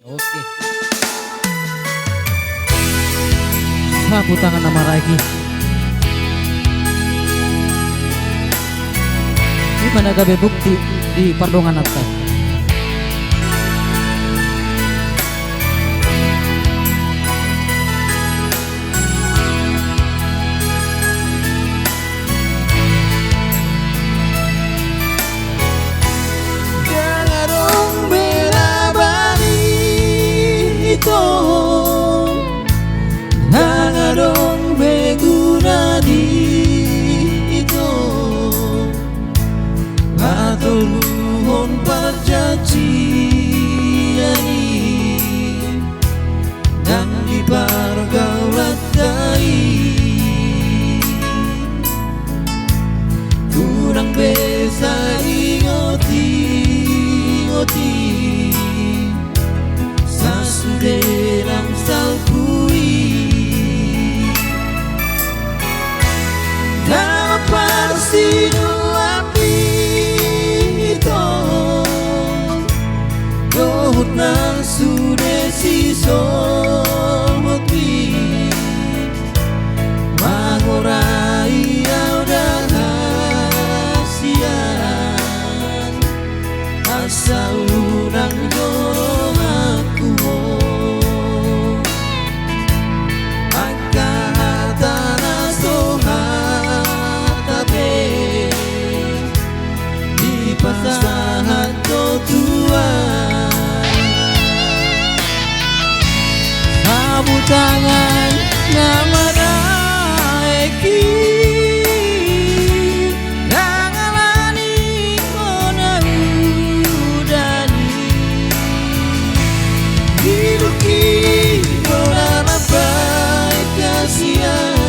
Oke. Sapu tangan nama Raiki. Ini mana gabe bukti di pardongan atas. Nangarong beguna di ito Matulungon perjanjian Nang ipargaulat kai Tunang besa ingoti Sasuderang salpui Sino api ito Dohot ng sunesisot mi Mangurai au dahasian Asa unang dorong aku pasahan ko Tuhan Sapu tangan nama Raiki Nangalani ko na udani Hiduki ko na mabay kasihan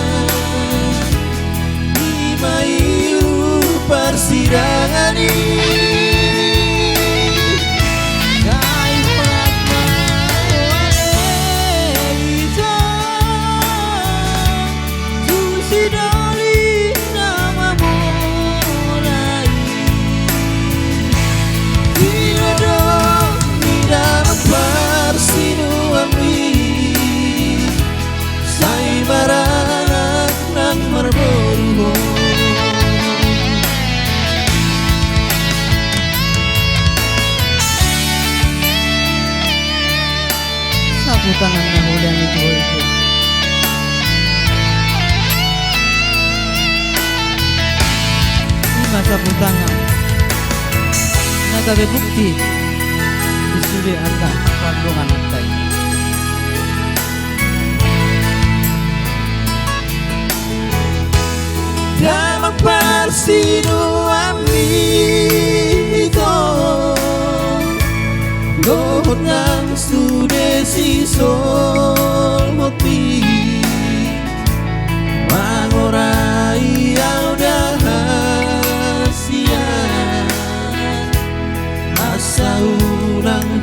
Di mairu persidangan ini Sapu tangan na hulang ito. Lima sapu tangan nagabe bukti isude anda pardongan atai. Damang parsino ami ito Dohot ng sunesisot mi Mangurai au dahasian Asa unang